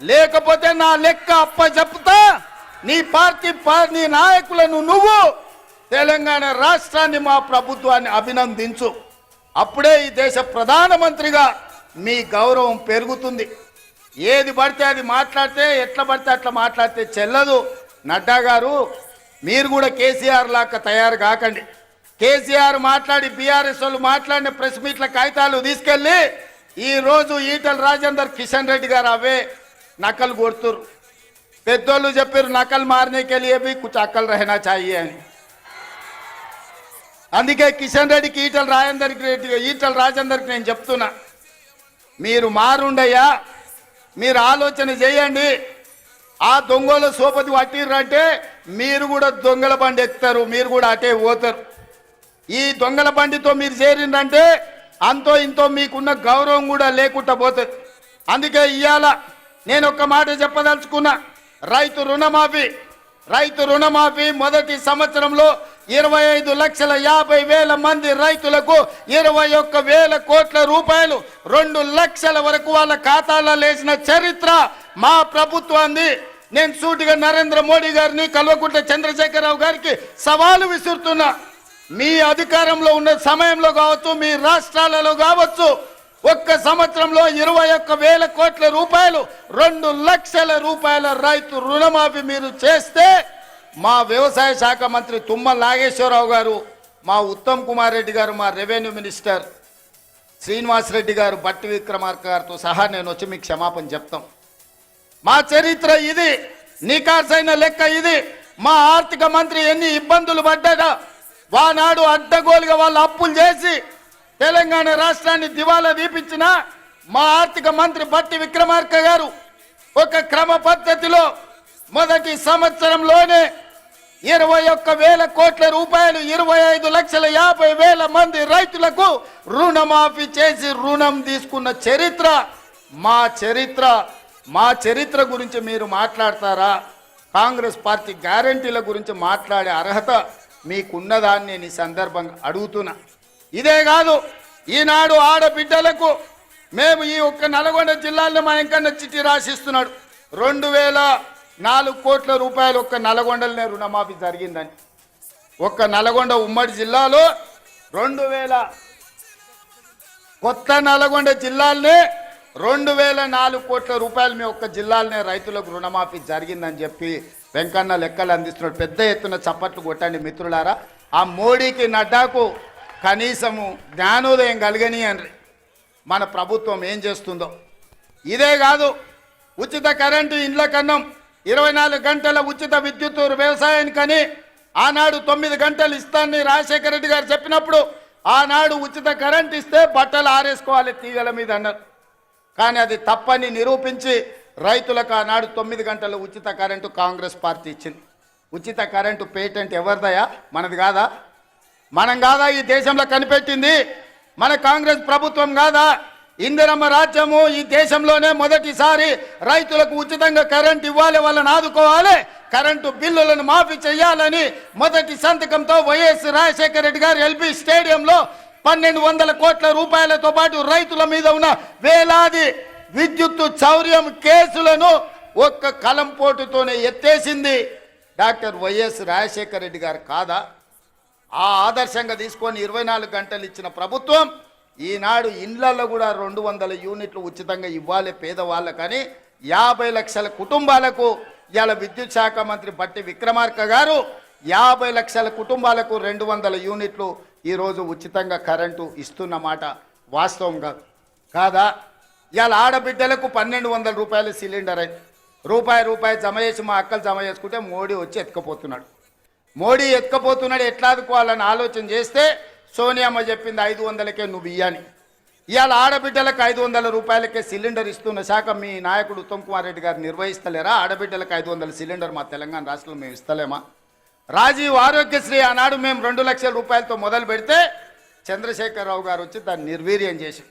లేకపోతే నా లెక్క అప్ప చెప్తా నీ పార్టీ నీ నాయకులను నువ్వు తెలంగాణ రాష్ట్రాన్ని మా ప్రభుత్వాన్ని అభినందించు. అప్పుడే ఈ దేశ ప్రధానమంత్రిగా మీ గౌరవం పెరుగుతుంది. ఏది పడితే అది మాట్లాడితే ఎట్లా పడితే అట్లా మాట్లాడితే చెల్లదు. నడ్డా గారు మీరు కూడా కేసీఆర్ లాగా తయారు కాకండి. కేసీఆర్ మాట్లాడి బీఆర్ఎస్ వాళ్ళు మాట్లాడిన ప్రెస్ మీట్ల కాగితాలు తీసుకెళ్ళి ఈరోజు ఈటల రాజేందర్ కిషన్ రెడ్డి గారు అవే నకలు కొడుతురు. పెద్దోళ్ళు చెప్పారు నకలు మారనేకే లియే భీ కుచ్ అక్కలు రహనా చాహియే అని. అందుకే కిషన్ రెడ్డికి ఈటల రాజేందర్కి నేను చెప్తున్నా, మీరు మారుండయ్యా, మీరు ఆలోచన చేయండి. ఆ దొంగల సోపతి పట్టిర్రంటే మీరు కూడా దొంగల బండి ఎక్కుతారు, మీరు కూడా అటే పోతారు. ఈ దొంగల బండితో మీరు చేరిందంటే అంతో ఇంతో మీకున్న గౌరవం కూడా లేకుండా పోతుంది. అందుకే ఇవాళ నేను ఒక్క మాట చెప్పదలుచుకున్నా. రైతు రుణమాఫీ మొదటి సంవత్సరంలో 25,50,000 మంది రైతులకు 21,000 కోట్ల రూపాయలు 2 లక్షల వరకు వాళ్ళ ఖాతాలో వేసిన చరిత్ర మా ప్రభుత్వాన్ని. నేను సూటిగా నరేంద్ర మోడీ గారిని, కల్వకుంట్ల చంద్రశేఖరరావు గారికి సవాలు విసురుతున్నా. మీ అధికారంలో ఉన్న సమయంలో కావచ్చు, మీ రాష్ట్రాలలో కావచ్చు, ఒక్క సంవత్సరంలో 21,000 కోట్ల రూపాయలు 2 లక్షల రూపాయల రైతు రుణమాఫీ మీరు చేస్తే మా వ్యవసాయ శాఖ మంత్రి తుమ్మల నాగేశ్వరరావు గారు, మా ఉత్తమ్ కుమార్ రెడ్డి గారు, మా రెవెన్యూ మినిస్టర్ శ్రీనివాస్ రెడ్డి గారు, బట్టి విక్రమార్క గారితో సహా నేను వచ్చి మీకు క్షమాపణ చెప్తాం. మా చరిత్ర ఇది, నికార్సైన లెక్క ఇది. మా ఆర్థిక మంత్రి ఎన్ని ఇబ్బందులు పడ్డా వానాడు అడ్డగోలుగా వాళ్ళు అప్పులు చేసి తెలంగాణ రాష్ట్రాన్ని దివాలా తీపించిన మా ఆర్థిక మంత్రి బట్టి విక్రమార్క గారు ఒక క్రమ పద్ధతిలో మొదటి సంవత్సరంలోనే 21,000 కోట్ల రూపాయలు 25,50,000 మంది రైతులకు రుణమాఫీ చేసి రుణం తీసుకున్న చరిత్ర మా చరిత్ర గురించి మీరు మాట్లాడతారా? కాంగ్రెస్ పార్టీ గ్యారంటీల గురించి మాట్లాడే అర్హత మీకున్నదాన్ని నేను ఈ సందర్భంగా అడుగుతున్నా. ఇదే కాదు, ఈనాడు ఆడబిడ్డలకు మేము ఈ ఒక్క నల్గొండ జిల్లాలో మా ఎంకన్న చిట్టి రాసిస్తున్నాడు. 2,004 కోట్ల రూపాయలు ఒక్క నల్గొండలనే రుణమాఫీ జరిగిందని. ఒక్క నల్గొండ ఉమ్మడి జిల్లాలో 2,000 కొత్త నల్గొండ జిల్లాలనే 2,004 కోట్ల రూపాయలు మీ ఒక్క జిల్లాలనే రైతులకు రుణమాఫీ జరిగిందని చెప్పి వెంకన్న లెక్కలు అందిస్తున్నాడు. పెద్ద ఎత్తున చప్పట్లు కొట్టండి మిత్రులారా. ఆ మోడీకి నడ్డాకు కనీసము జ్ఞానోదయం కలగని అని మన ప్రభుత్వం ఏం చేస్తుందో. ఇదే కాదు, ఉచిత కరెంటు ఇండ్ల కన్నం, 24 గంటల ఉచిత విద్యుత్ వ్యవసాయానికని ఆనాడు 9 గంటలు ఇస్తానని రాజశేఖర రెడ్డి గారు చెప్పినప్పుడు ఆనాడు ఉచిత కరెంట్ ఇస్తే బట్టలు ఆరేసుకోవాలి తీగల మీద అన్నారు. కానీ అది తప్పని నిరూపించి రైతులకు ఆనాడు 9 గంటల ఉచిత కరెంటు కాంగ్రెస్ పార్టీ ఇచ్చింది. ఉచిత కరెంటు పేటెంట్ ఎవరిదయా? మనది కాదా? మనం కాదా ఈ దేశంలో కనిపెట్టింది? మన కాంగ్రెస్ ప్రభుత్వం కాదా? ఇందిరమ్మ రాజ్యము ఈ దేశంలోనే మొదటిసారి రైతులకు ఉచితంగా కరెంట్ ఇవ్వాలి, వాళ్ళని ఆదుకోవాలి, కరెంటు బిల్లులను మాఫీ చేయాలని మొదటి సంతకంతో వైఎస్ రాజశేఖర రెడ్డి గారు ఎల్బీ స్టేడియంలో 1,200 కోట్ల రూపాయలతో పాటు రైతుల మీద ఉన్న వేలాది విద్యుత్తు చౌర్యం కేసులను ఒక్క కలంపోటుతోనే ఎత్తేసింది డాక్టర్ వైఎస్ రాజశేఖర రెడ్డి గారు కాదా? ఆ ఆదర్శంగా తీసుకొని 24 గంటలు ఇచ్చిన ప్రభుత్వం ఈనాడు ఇండ్లలో కూడా 200 యూనిట్లు ఉచితంగా ఇవ్వాలి పేదవాళ్ళకని 50 లక్షల కుటుంబాలకు ఇవాళ విద్యుత్ శాఖ మంత్రి బట్టి విక్రమార్క గారు 50 లక్షల కుటుంబాలకు 200 యూనిట్లు ఈరోజు ఉచితంగా కరెంటు ఇస్తున్నమాట వాస్తవం కాదా? ఇవాళ ఆడబిడ్డలకు 1,200 రూపాయల సిలిండర్ అయింది. రూపాయి జమ చేసి మా అక్కలు జమ చేసుకుంటే మోడీ వచ్చి ఎత్తుకపోతున్నాడు. ఎట్లా ఆదుకోవాలని ఆలోచన చేస్తే సోనియామ్మ చెప్పింది 500కే నువ్వు ఇయ్యని. ఇవాళ ఆడబిడ్డలకు 500 రూపాయలకే సిలిండర్ ఇస్తున్న శాఖ మీ నాయకుడు ఉత్తమ్ కుమార్ రెడ్డి గారు నిర్వహిస్తలేరా? ఆడబిడ్డలకు 500 సిలిండర్ మా తెలంగాణ రాష్ట్రంలో మేము ఇస్తలేమా? రాజీవ్ ఆరోగ్యశ్రీ ఆనాడు మేము 2 లక్షల రూపాయలతో మొదలు పెడితే చంద్రశేఖరరావు గారు వచ్చి దాన్ని నిర్వీర్యం చేసి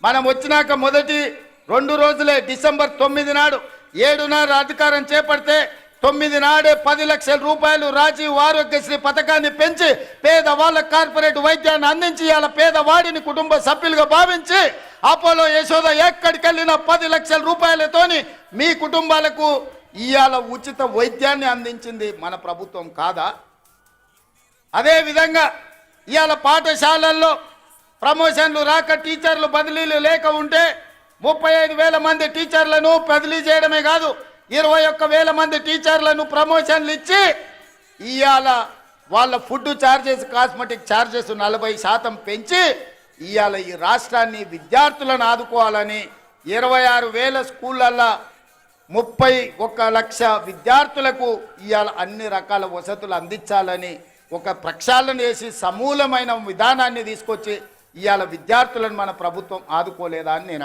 మనం వచ్చినాక మొదటి 2 రోజులే డిసెంబర్ 9 నాడు 7:30 అధికారం చేపడితే 9 నాడే 10 లక్షల రూపాయలు రాజీవ్ ఆరోగ్యశ్రీ పథకాన్ని పెంచి పేదవాళ్ళ కార్పొరేట్ వైద్యాన్ని అందించి ఇవాళ పేదవాడిని కుటుంబ సభ్యులుగా భావించి అపోలో యశోద ఎక్కడికి వెళ్ళిన 10 లక్షల రూపాయలతోని మీ కుటుంబాలకు ఇవాళ ఉచిత వైద్యాన్ని అందించింది మన ప్రభుత్వం కాదా? అదేవిధంగా ఇవాళ పాఠశాలల్లో ప్రమోషన్లు రాక టీచర్లు బదిలీలు లేక ఉంటే 35,000 మంది టీచర్లను బదిలీ చేయడమే కాదు 21,000 మంది టీచర్లను ప్రమోషన్లు ఇచ్చి ఇవాళ వాళ్ళ ఫుడ్ ఛార్జెస్ కాస్మెటిక్ ఛార్జెస్ 40% పెంచి ఇవాళ ఈ రాష్ట్రాన్ని విద్యార్థులను ఆదుకోవాలని 26,000 స్కూళ్ళల్లో 31 లక్ష విద్యార్థులకు ఇవాళ అన్ని రకాల వసతులు అందించాలని ఒక ప్రక్షాళన చేసి సమూలమైన విధానాన్ని తీసుకొచ్చి ఇవాళ విద్యార్థులను మన ప్రభుత్వం ఆదుకోలేదా అని నేను